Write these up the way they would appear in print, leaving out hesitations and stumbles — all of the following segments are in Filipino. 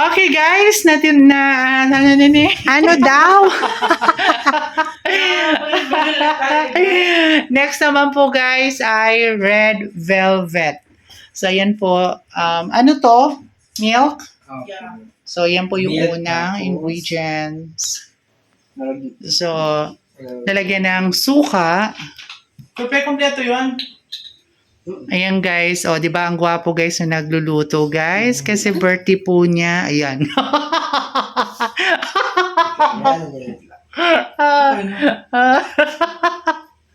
Okay guys, ano daw? Next naman po guys ay red velvet. So ayan po, ano to? Milk? Yeah. So ayan po yung Milk, unang tapos, ingredients. So, lalagyan ng suka. Kompleto yun. Ayan guys, o di ba ang gwapo guys na nagluluto guys kasi birthday po niya. Ayan.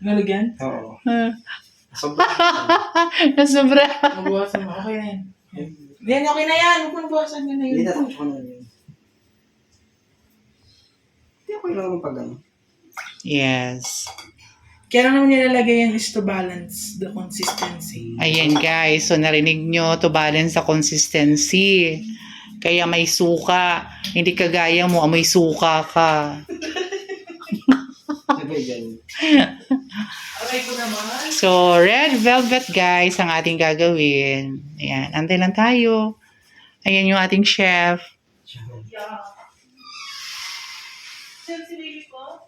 Nalagyan? Oo. Nasobra. Nabuwasan mo. Okay na yan. Yan, okay na yan. Huwag mo nabuwasan yun na yun. Hindi na ko na yun. Hindi ako lang pag ano. Yes. Kaya naman nilalagay yan is to balance the consistency. Ayan guys, so narinig nyo, to balance the consistency. Kaya may suka. Hindi kagaya mo, may suka ka. Sabay ganun. Aray ko naman. So, red velvet guys ang ating gagawin. Ayan, antay lang tayo. Ayan yung ating chef. Yeah. Saan si baby ko?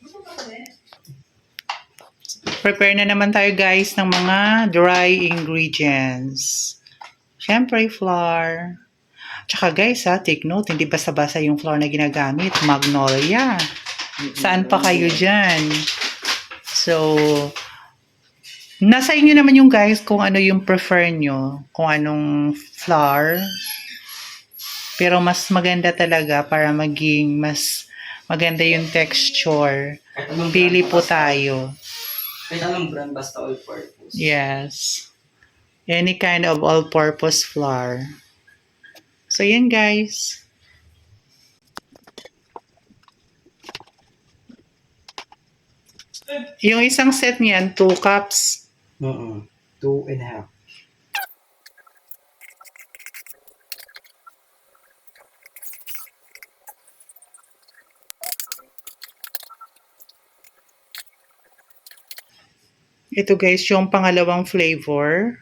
Gusto ka ba rin? Prepare na naman tayo guys ng mga dry ingredients. Siyempre, flour. Tsaka guys take note, hindi basta-basta yung flour na ginagamit. Magnolia. Saan pa kayo dyan? So, nasa inyo naman yung guys kung ano yung prefer nyo. Kung anong flour. Pero mas maganda talaga para maging mas maganda yung texture. Pili po tayo. Kahit anong brand, basta all-purpose. Yes. Any kind of all-purpose flour. So, yan guys. Yung isang set niyan, 2 cups. 2.5. Ito guys, yung pangalawang flavor.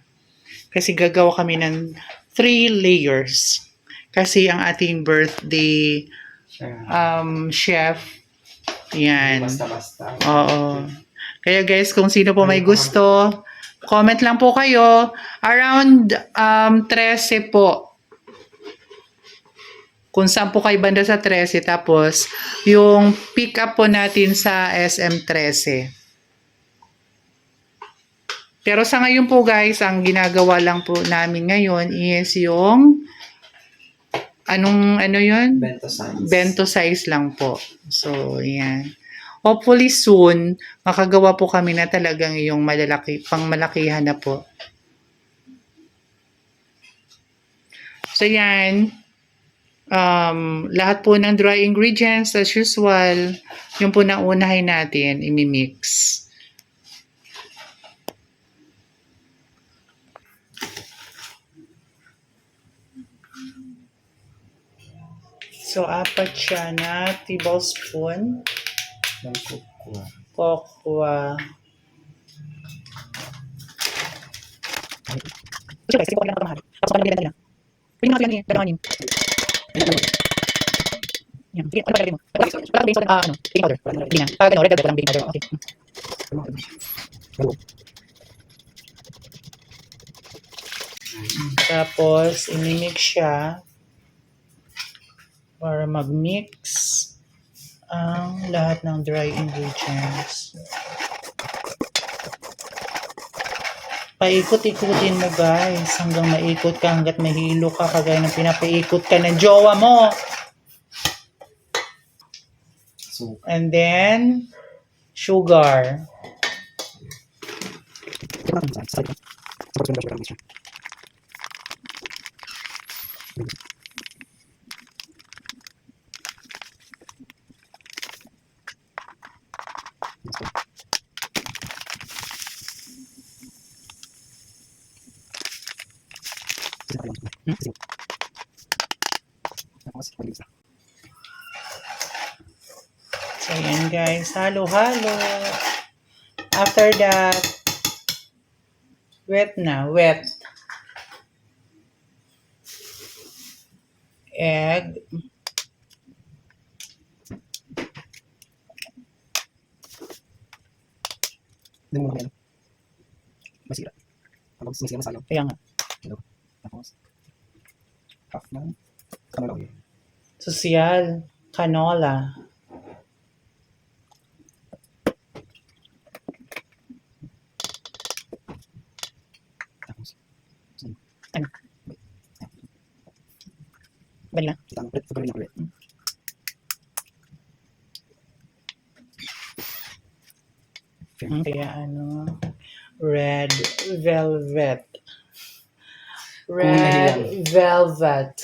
Kasi gagawa kami ng 3 layers. Kasi ang ating birthday chef, yan. Basta-basta. Oo. Kaya guys, kung sino po may gusto, comment lang po kayo. Around 13 po. Kung saan po kayo banda sa 13. Tapos, yung pick up po natin sa SM 13. Pero sa ngayon po guys, ang ginagawa lang po namin ngayon is yung ano yun? Bento size. Bento size lang po. So, yan. Hopefully soon, makagawa po kami na talagang yung malalaki, pang malakihan na po. So, yan. Lahat po ng dry ingredients as usual, yung po na unahin natin, imimix. So, 4 siya na tablespoon. Ng kukwa. Kokwa. Ito guys, hindi ko lang nakamahal. Tapos ako nang nila. Pwede nga yan gano'n yun. Yan. Sige, ano ba gagawin mo? Wala kang baking soda, baking powder. Hindi na. Red velvet, walang baking powder. Okay. Tapos, inimix siya para mag-mix ang lahat ng dry ingredients. Paikot-ikutin mo guys hanggang maikot ka, hanggat mahilo ka kagaya ng pinapaikot ka ng jowa mo. So, And then, sugar. So, yan guys. Halo-halo. After that, wet na. Wet. egg. Hindi mo naman. Masira. Tapos masira masayang. Kaya nga. Tapos, half na. Ano lang yun? Sosyal. Canola. Tapos, Ano? Bala. tama. Ito pa rin ako. Kaya ano, red velvet. Kulay Red velvet.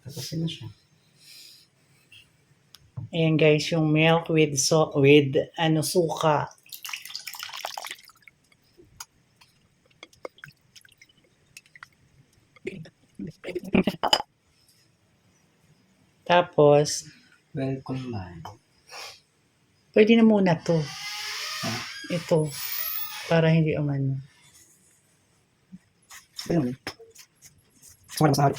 Tapos yun na siya. Ayan guys, yung milk with suka. Tapos, Welcome man. pwede na muna to. Ah. Ito. Para hindi umano. Pwede naman. Sumali mo sa harap.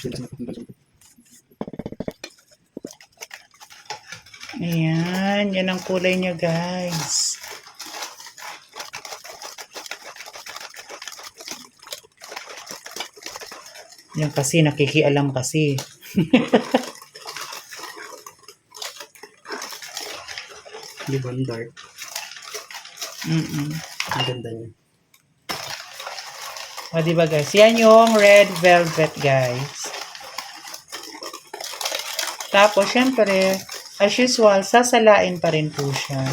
Ayan. Yan ang kulay niya guys. Yan kasi, nakikialam kasi. Di ba? Dark. Ang ganda niya. O, diba guys? Yan yung red velvet, guys. Tapos, syempre, as usual, sasalain pa rin po siya.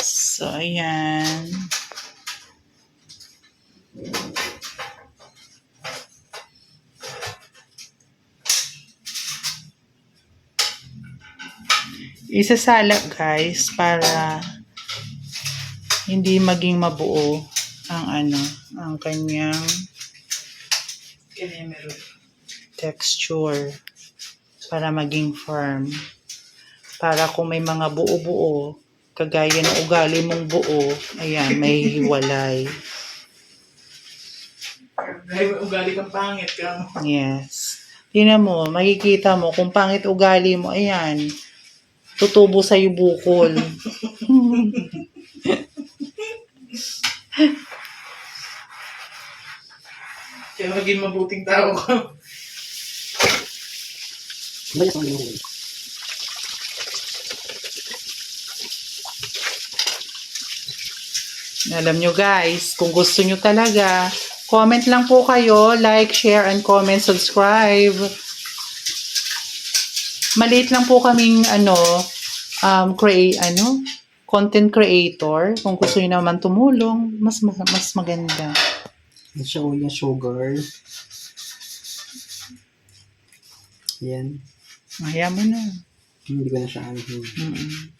So, ayan. Isasala guys para hindi maging mabuo ang ang kanyang texture para maging firm. Para kung may mga buo-buo, kagaya ng ugali mong buo, ayan, may hiwalay. Dahil ugali kang pangit ka. Yes. Tingnan mo, makikita mo kung pangit ugali mo, ayan, tutubo sa'yo bukol. Kaya maging mabuting tao ka. Balik ang ginagawa. Alam nyo guys, kung gusto nyo talaga, comment lang po kayo, like, share, and comment, subscribe. Maliit lang po kaming content creator. Kung gusto nyo naman tumulong, mas maganda. Yan siya o yung sugar. Yan. Ayaw mo na. Hindi ko na siya ano. Mm-mm.